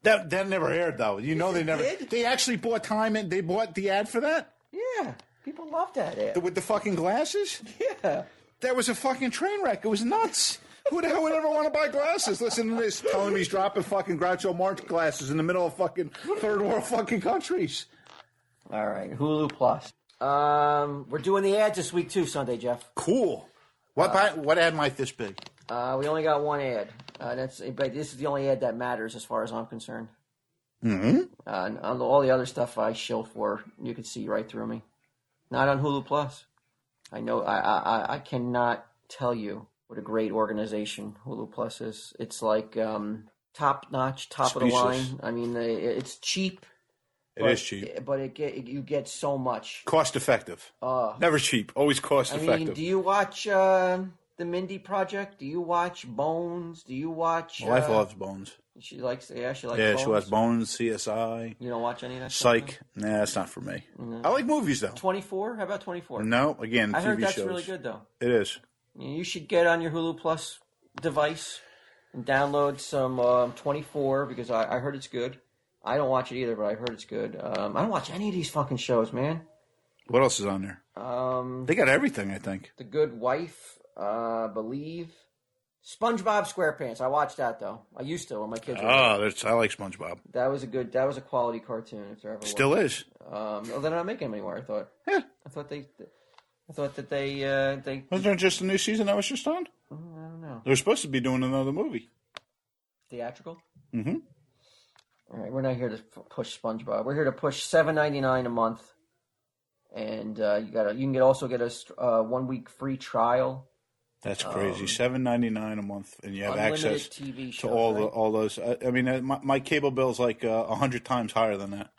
That never aired though. You know they never. Did? They actually bought time and they bought the ad for that. Yeah, people love that ad. With the fucking glasses. Yeah, that was a fucking train wreck. It was nuts. Who the hell would ever want to buy glasses? Listen to this, telling me he's dropping fucking Groucho Marx glasses in the middle of fucking third world fucking countries. All right, Hulu Plus. We're doing the ads this week too, Sunday Jeff. Cool. What ad might this be? We only got one ad. But this is the only ad that matters as far as I'm concerned. Mm-hmm. On all the other stuff I shill for, you can see right through me. Not on Hulu Plus. I know. I cannot tell you what a great organization Hulu Plus is. It's like top notch, top of the line. I mean, it's cheap. It is cheap, but you get so much. Cost effective. Never cheap. Always cost effective. I mean, do you watch the Mindy Project? Do you watch Bones? Do you watch? My wife loves Bones. She likes Bones. She likes Bones, CSI. You don't watch any of that Psych. stuff? Nah, that's not for me. No. I like movies, though. 24? How about 24? No, again, I TV heard that's shows. really good, though. It is. You should get on your Hulu Plus device and download some 24 because I heard it's good. I don't watch it either, but I heard it's good. I don't watch any of these fucking shows, man. What else is on there? They got everything, I think. The Good Wife, Believe. SpongeBob SquarePants. I watched that though. I used to when my kids were I like SpongeBob. That was a quality cartoon if there ever was. Still is. Well, they're not making them anymore, I thought. Yeah. I thought that they Wasn't there just a new season that was just on? I don't know. They were supposed to be doing another movie. Theatrical? Mm-hmm. All right, we're not here to push SpongeBob. We're here to push $7.99 a month, and you can also get a 1 week free trial. That's crazy. $7.99 a month, and you have access TV shows, to all those. I mean, my cable bill's like 100 times higher than that.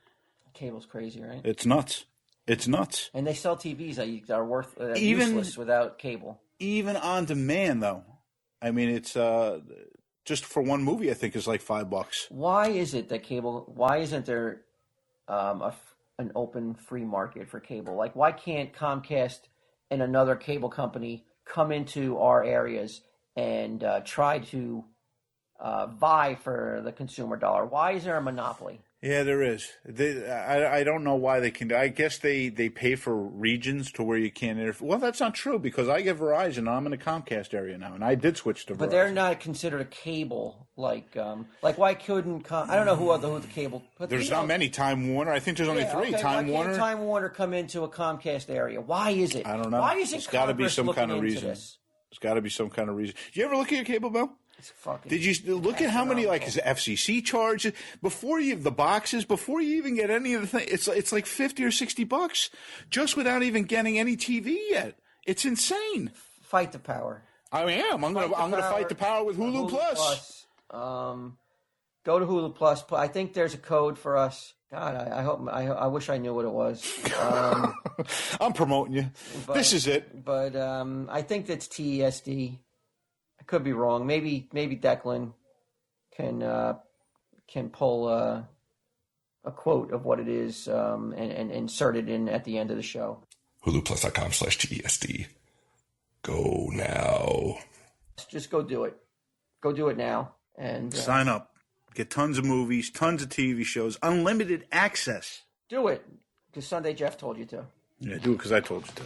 Cable's crazy, right? It's nuts. It's nuts. And they sell TVs that are useless without cable. Even on demand, though. I mean, it's just for one movie. I think is like $5. Why is it that cable? Why isn't there an an open free market for cable? Like, why can't Comcast and another cable company come into our areas and try to vie for the consumer dollar? Why is there a monopoly? Yeah, there is. I don't know why they can. I guess they pay for regions to where you can't interfere. Well, that's not true because I get Verizon. And I'm in the Comcast area now, and I did switch to Verizon. But they're not considered a cable. Like why couldn't I don't know who the cable. But there's not many. Time Warner. I think there's only 3. Okay, Time Warner. Time Warner come into a Comcast area. Why is it? I don't know. Why isn't There's got to be some kind of reason. This? There's got to be some kind of reason. Did you ever look at your cable bill? Did you look at how many is FCC charges before you the boxes before you even get any of the things? It's like $50 or $60 just without even getting any TV yet. It's insane. Fight the power. I am. I'm gonna fight the power with Hulu Plus. Go to Hulu Plus. I think there's a code for us. God, I wish I knew what it was. I'm promoting you. This is it. But I think that's TESD. I could be wrong. Maybe Declan can pull a quote of what it is and insert it in at the end of the show. HuluPlus.com/TESD. Go now. Just go do it. Go do it now. And sign up. Get tons of movies, tons of TV shows, unlimited access. Do it. Because Sunday Jeff told you to. Yeah, do it because I told you to.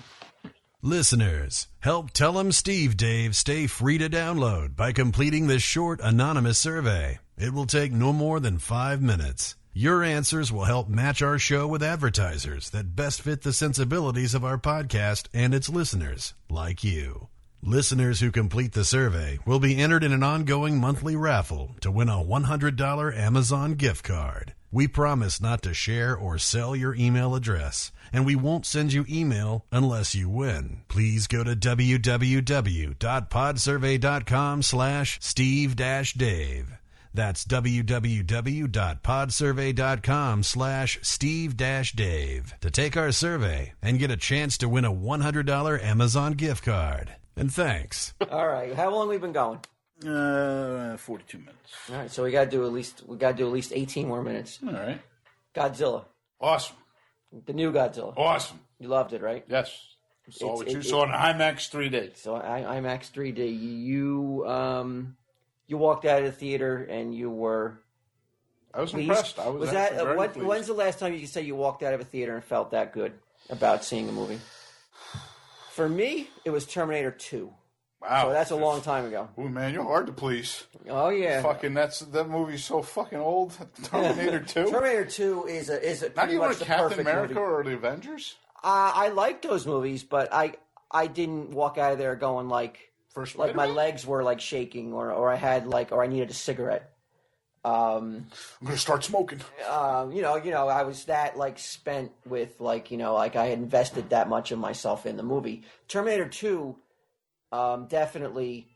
Listeners, help Tell 'em Steve Dave stay free to download by completing this short anonymous survey. It will take no more than 5 minutes. Your answers will help match our show with advertisers that best fit the sensibilities of our podcast and its listeners, like you. Listeners who complete the survey will be entered in an ongoing monthly raffle to win a $100 Amazon gift card. We promise not to share or sell your email address, and we won't send you email unless you win. Please go to www.podsurvey.com/Steve-Dave. That's www.podsurvey.com/Steve-Dave to take our survey and get a chance to win a $100 Amazon gift card. And thanks. All right. How long have we been going? 42 minutes. All right, so we got to do at least 18 more minutes. All right. Godzilla. Awesome. The new Godzilla. Awesome. You loved it, right? Yes. Saw what you saw in IMAX 3D. So IMAX 3D. You walked out of the theater and you were. I was impressed. Was that when's the last time you could say you walked out of a theater and felt that good about seeing a movie? For me, it was Terminator 2. Wow. So that's a long time ago. Ooh, man, you're hard to please. Oh, yeah. That movie's so fucking old. Terminator 2? Terminator 2 is not even like Captain America movie. Or the Avengers? I liked those movies, but I didn't walk out of there going like my legs were like shaking or I had or I needed a cigarette. I'm gonna start smoking. I was that spent with I had invested that much of myself in the movie. Terminator 2 definitely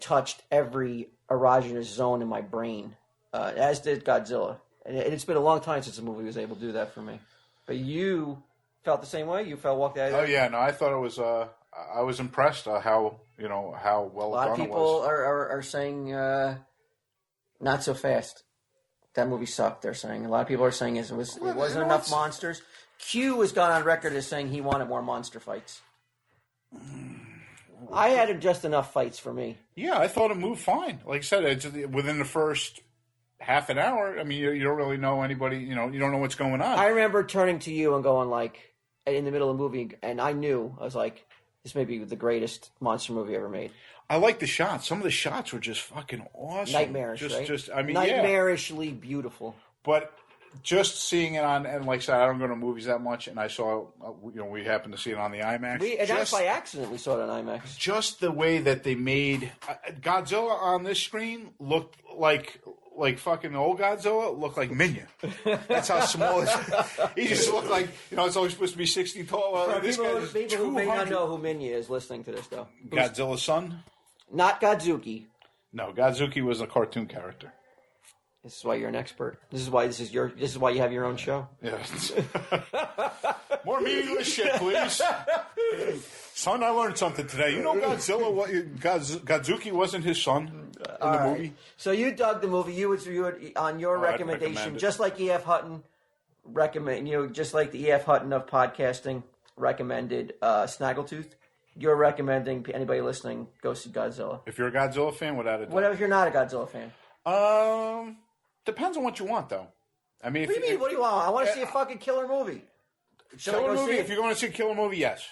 touched every erogenous zone in my brain, as did Godzilla. And it's been a long time since a movie was able to do that for me. But you felt the same way? You walked out of there? Oh yeah, no, I thought it was. I was impressed how well done it was. A lot of people are saying not so fast. That movie sucked. They're saying a lot of people are saying it wasn't enough monsters. Q has gone on record as saying he wanted more monster fights. I had just enough fights for me. Yeah, I thought it moved fine. Like I said, within the first half an hour, I mean, you don't really know anybody. You don't know what's going on. I remember turning to you and going in the middle of the movie, and I knew I was like, this may be the greatest monster movie ever made. I like the shots. Some of the shots were just fucking awesome. Nightmarish, right? Nightmarishly beautiful. But just seeing it on, and like I said, I don't go to movies that much, and I saw, we happened to see it on the IMAX. That's by accident we saw it on IMAX. Just the way that they made Godzilla on this screen looked like fucking old Godzilla looked like Minya. That's how small he just looked like, it's always supposed to be 60 tall. People who may not know who Minya is listening to this, though. Godzilla's son? Not Godzuki. No, Godzuki was a cartoon character. This is why you're an expert. This is why you have your own show. Yeah. More meaningless shit, please. Son, I learned something today. You know Godzuki wasn't his son in the movie? So you dug the movie. You would on your recommendation, just like E.F. Hutton, recommend, just like the E.F. Hutton of podcasting recommended Snaggletooth, you're recommending anybody listening go see Godzilla. If you're a Godzilla fan, without a doubt. What if you're not a Godzilla fan? Depends on what you want, though. I mean, what do you mean? What do you want? I want to see a fucking killer movie. Killer movie? If you're going to see a killer movie, yes.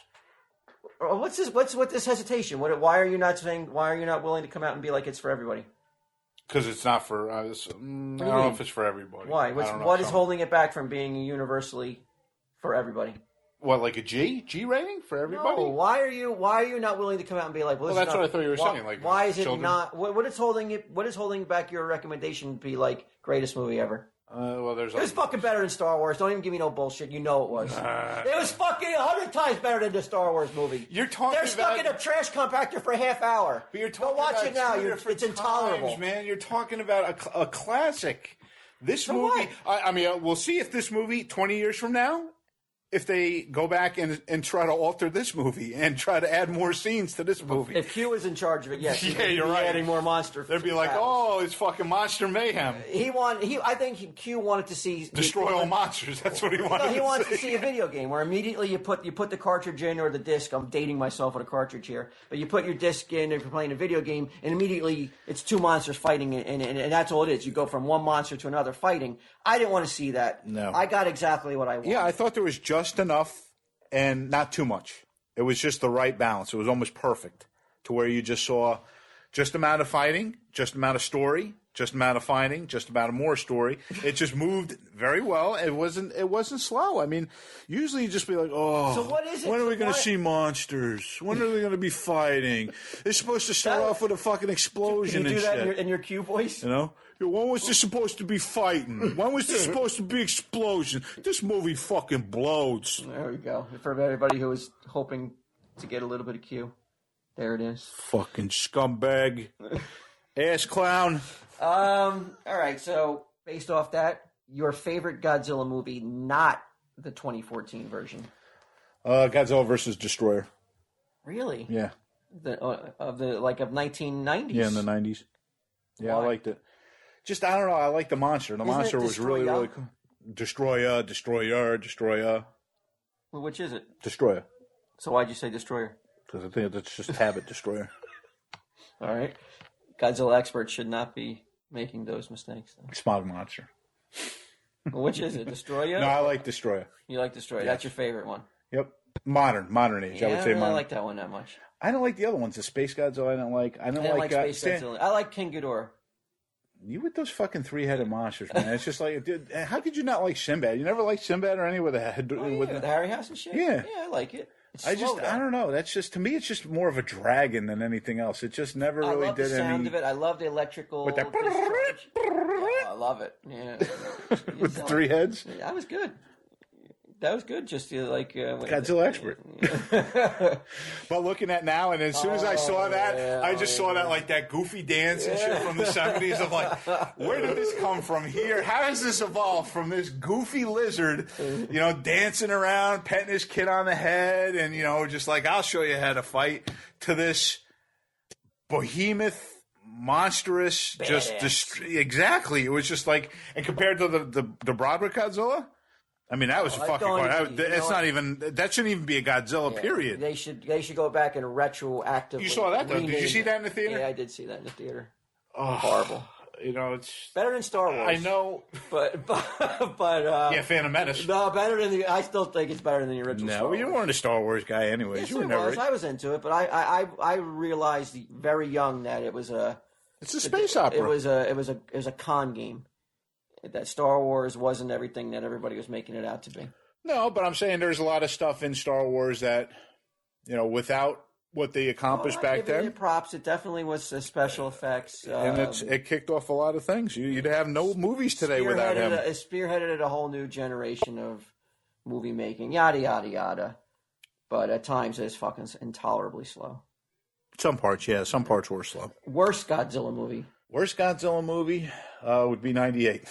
What's this hesitation? Why are you not willing to come out and be like it's for everybody? Because it's not for. I don't know if it's for everybody. Why? What is holding it back from being universally for everybody? What, like a G rating for everybody? No. Why are you not willing to come out and be like, well that's what I thought you were saying. Like, why is it not? What is holding back your recommendation to be like greatest movie ever? Well, it was fucking better than Star Wars. Don't even give me no bullshit. You know it was. It was fucking 100 times better than the Star Wars movie. They're stuck in a trash compactor for a half hour. But you're talking Go watch about it now. It's intolerable, times, man. You're talking about a classic. This movie. I mean, we'll see if this movie 20 years from now, if they go back and try to alter this movie and try to add more scenes to this movie. If Q was in charge of it, yes. Yeah, you're right. Adding more monster. They'd be like, oh, it's fucking monster mayhem. I think Q wanted to see destroy all monsters. That's what he wanted. No, he wanted to see a video game where immediately you put the cartridge in or the disc. I'm dating myself with a cartridge here, but you put your disc in if you're playing a video game, and immediately it's two monsters fighting, and that's all it is. You go from one monster to another fighting. I didn't want to see that. No, I got exactly what I wanted. Yeah, I thought there was just enough and not too much. It was just the right balance. It was almost perfect to where you just saw just amount of fighting, just amount of story, just amount of fighting, just amount of more story. It just moved very well. It wasn't slow. I mean, usually you just be like, oh, so what is it? When are we going to see monsters? When are they going to be fighting? It's supposed to start off with a fucking explosion and shit. Can you do that in your Q voice? You know? When was this supposed to be fighting? When was this supposed to be explosion? This movie fucking blows. There we go. For everybody who was hoping to get a little bit of Q, there it is. Fucking scumbag. Ass clown. All right, so based off that, your favorite Godzilla movie, not the 2014 version. Godzilla versus Destroyer. Really? Yeah. Of 1990s. Yeah, in the 90s. Yeah, why? I liked it. Just, I don't know, I like the monster. The monster was really, really cool. Destroyer. Well, which is it? Destroyer. So why'd you say Destroyer? Because I think that's just habit Destroyer. All right. Godzilla experts should not be making those mistakes. Smog monster. Well, which is it? Destroyer? No, I like Destroyer. You like Destroyer? Yes. That's your favorite one? Yep. Modern age. Yeah, I would say modern. I don't like that one that much. I don't like the other ones. The Space Godzilla I don't like. I don't like Space Godzilla. I like King Ghidorah. You with those fucking three-headed monsters, man. It's just like, dude, how could you not like Sinbad? You never liked Sinbad or any with the head? With the Harryhausen shit? Yeah. Yeah, I like it. I don't know. That's just, to me, it's just more of a dragon than anything else. It just never really did any. I love the sound of it. I love the electrical. With that. I love it. Yeah. With the three heads? That was good. That was good. Just like Godzilla expert. But looking at now, and as soon as I saw that, I just saw that like that goofy dance and shit from the 70s. of like, where did this come from here? How has this evolved from this goofy lizard, dancing around, petting his kid on the head, and just like, I'll show you how to fight, to this behemoth, monstrous, exactly. It was just like, and compared to the Broadway Godzilla. I mean, that was fucking quite. It's not even. That shouldn't even be a Godzilla. Yeah, period. They should go back and retroactively. You saw that though? Did you see that in the theater? Yeah, I did see that in the theater. Oh, horrible. It's better than Star Wars. I know, but yeah, Phantom Menace. No, better than I still think it's better than the original. No, you weren't a Star Wars guy, anyways. Yes, you were never. I was into it, but I realized very young that it was a. It's a space opera. It was a con game. That Star Wars wasn't everything that everybody was making it out to be. No, but I'm saying there's a lot of stuff in Star Wars that, without what they accomplished back then. It props. It definitely was special effects. And it kicked off a lot of things. You'd have no movies today without him. It spearheaded a whole new generation of movie making, yada, yada, yada. But at times it's fucking intolerably slow. Some parts, yeah. Some parts were slow. Worst Godzilla movie. Worst Godzilla movie would be 98.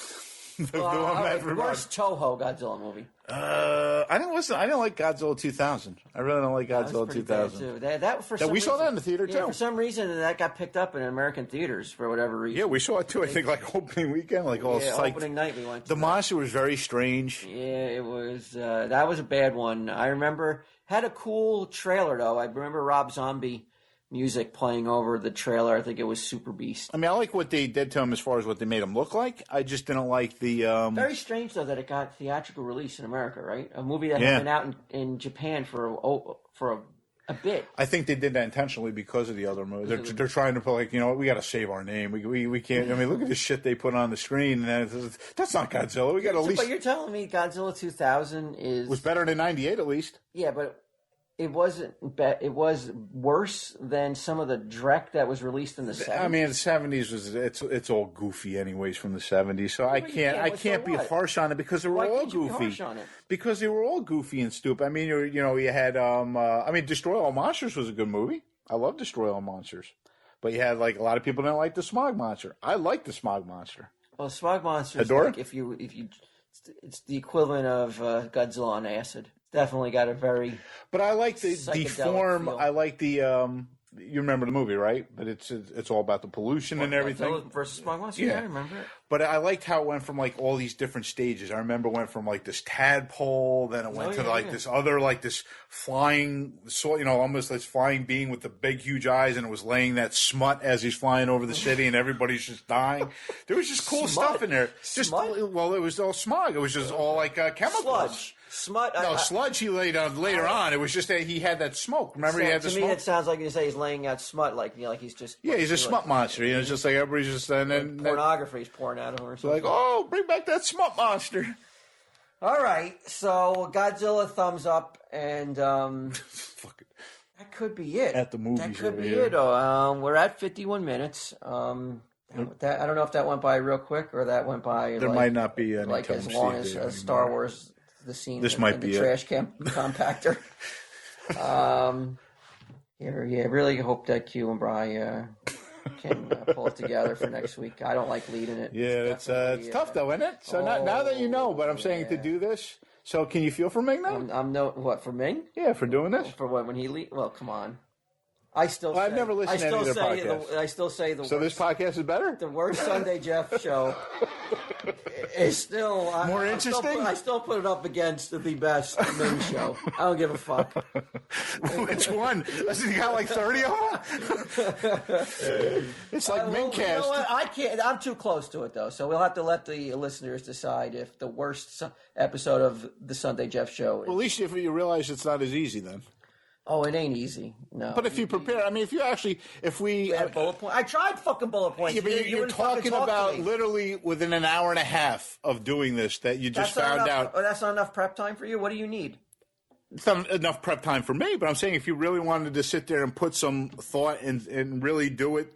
Worst Toho Godzilla movie. I didn't like Godzilla 2000. I really don't like Godzilla 2000. We saw that in the theater too. For some reason, that got picked up in American theaters for whatever reason. Yeah, we saw it too. I think like opening weekend, opening night we went. The monster was very strange. Yeah, it was. That was a bad one. I remember had a cool trailer though. I remember Rob Zombie music playing over the trailer. I think it was Super Beast. I mean, I like what they did to him as far as what they made him look like. I just didn't like the... Very strange, though, that it got theatrical release in America, right? A movie that had been out in Japan for a bit. I think they did that intentionally because of the other movies. They're trying to put, like, you know, we got to save our name. We can't... I mean, look at the shit they put on the screen. And that's not Godzilla. We got to at least... But you're telling me Godzilla 2000 was better than 98, at least. Yeah, but... It wasn't. It was worse than some of the dreck that was released in the 70s. I mean, the 70s was it's all goofy, anyways, from the 70s. So I can't be harsh on it because they were all goofy. Be harsh on it? Because they were all goofy and stupid. I mean, you had Destroy All Monsters was a good movie. I love Destroy All Monsters, but you had like a lot of people didn't like the Smog Monster. I like the Smog Monster. Well, the Smog Monster is like if you, it's the equivalent of Godzilla on acid. Definitely got a very. But I like the form. Feel. I like the. You remember the movie, right? But it's all about the pollution and everything. Godzilla versus Smog Monster. Yeah, I remember it. But I liked how it went from like all these different stages. I remember it went from like this tadpole, then it went to this other like this flying, almost this flying being with the big huge eyes, and it was laying that smut as he's flying over the city, and everybody's just dying. There was just cool stuff in there. Well, it was all smog. It was just all like chemicals. Sludge. Smut. Sludge he laid on later on. It was just that he had that smoke. Remember, he had the smoke? To me, it sounds like you say he's laying out smut, like he's just. Yeah, he's a smut monster. It's just like everybody's just. And then pornography's pouring out of him or something. Like, oh, bring back that smut monster. All right, so Godzilla thumbs up, and Fuck it. That could be it. At the movies, that could be it. We're at 51 minutes. I don't know if that went by real quick or that went by. There might not be any like as long as Star Wars. The scene. This might be the trash compactor. Really hope that Q and Bri can pull it together for next week. I don't like leading it. Yeah, it's tough though, isn't it? So now that you know, but I'm saying to do this. So can you feel for Ming now? What for Ming? Yeah, for doing this. For what when he lead? Well, come on. I've never listened to any of their podcasts. I still say the. So worst, this podcast is better. The worst Sunday Jeff show is still more interesting. I still put it up against the best Ming show. I don't give a fuck. Which one? He got like 30 of them. It's like Mingcast. You know what? I can't. I'm too close to it though, so we'll have to let the listeners decide if the worst episode of the Sunday Jeff show. Well, at least if you realize it's not as easy then. Oh, it ain't easy. No. But if you prepare, I mean, if we had bullet points. I tried fucking bullet points. Yeah, but you're talking about literally within an hour and a half of doing this that you just found out. Oh, that's not enough prep time for you? What do you need? It's not enough prep time for me, but I'm saying if you really wanted to sit there and put some thought and really do it,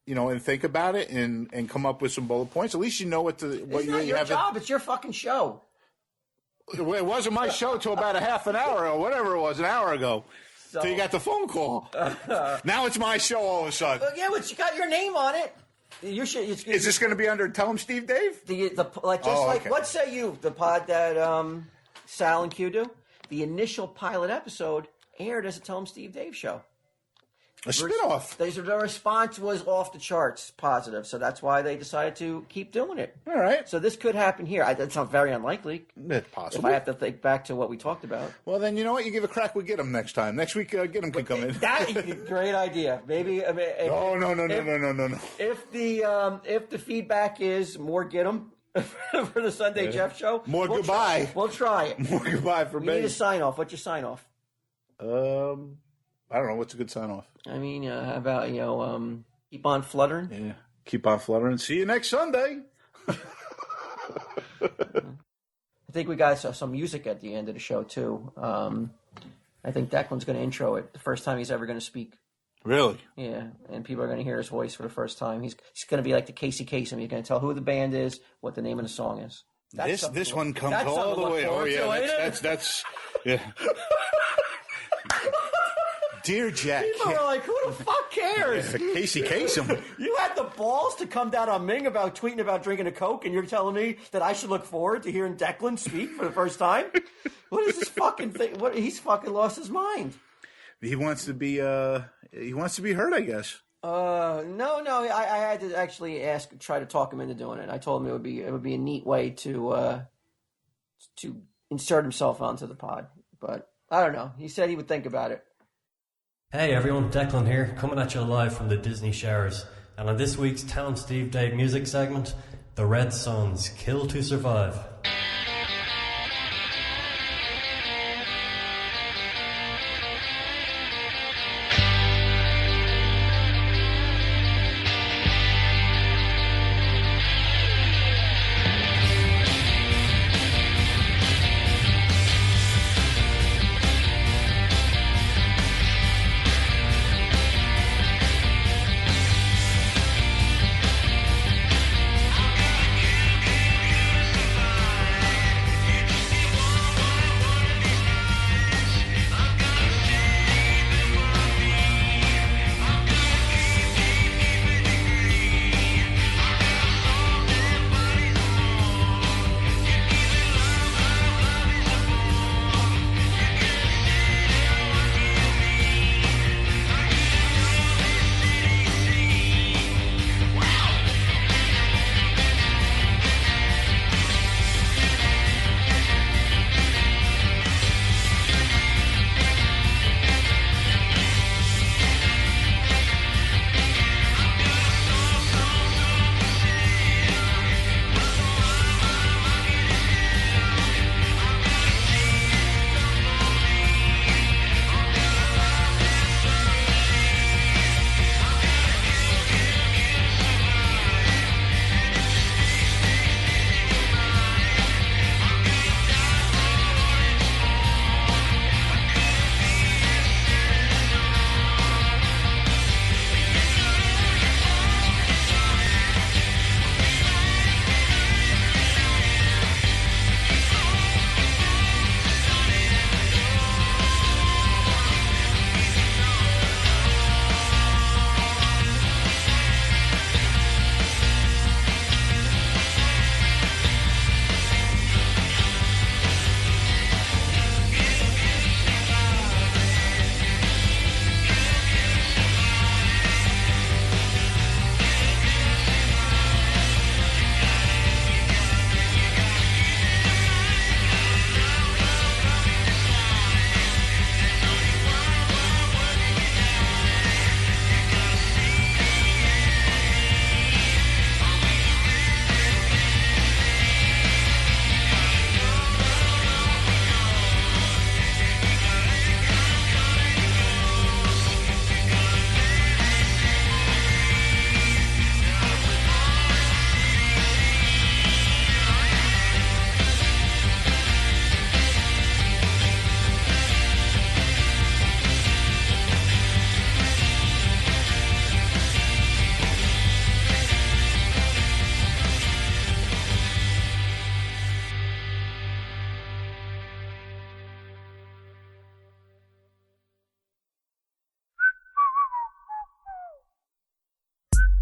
and think about it and come up with some bullet points, at least you know what you have. It's not your job. It's your fucking show. It wasn't my show till about a half an hour or whatever it was, an hour ago. So you got the phone call. Now it's my show all of a sudden. Yeah, but you got your name on it. You should. Is this going to be under Tell 'em Steve Dave? What say you? The pod that Sal and Q do. The initial pilot episode aired as a Tell 'em Steve Dave show. A spinoff. The response was off the charts, positive. So that's why they decided to keep doing it. All right. So this could happen here. It's not very unlikely. It's possible. If I have to think back to what we talked about. Well, then you know what? You give a crack. We get him next time. Next week, get him can come in. Great idea. Maybe. No. If the feedback is more get him for the Sunday Jeff show, more goodbye. We'll try it. More goodbye for me. We need a sign off. What's your sign off? I don't know. What's a good sign off? I mean, how about keep on fluttering? Yeah, keep on fluttering. See you next Sunday. I think we got some music at the end of the show too. I think Declan's going to intro it. The first time he's ever going to speak. Really? Yeah, and people are going to hear his voice for the first time. He's going to be like the Casey Kasem. You're going to tell who the band is, what the name of the song is. This one comes all the way. Oh yeah, that's yeah. Dear Jack. People are like, who the fuck cares? Casey Kasem. You had the balls to come down on Ming about tweeting about drinking a Coke, and you're telling me that I should look forward to hearing Declan speak for the first time? What is this fucking thing? He's fucking lost his mind. He wants to be heard, I guess. No. I had to actually try to talk him into doing it. I told him it would be a neat way to insert himself onto the pod. But I don't know. He said he would think about it. Hey everyone, Declan here, coming at you live from the Disney Showers. And on this week's Town Steve Dave music segment, the Red Suns, Kill to Survive.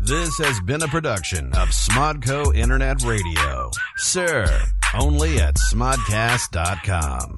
This has been a production of Smodco Internet Radio. Sir, only at smodcast.com.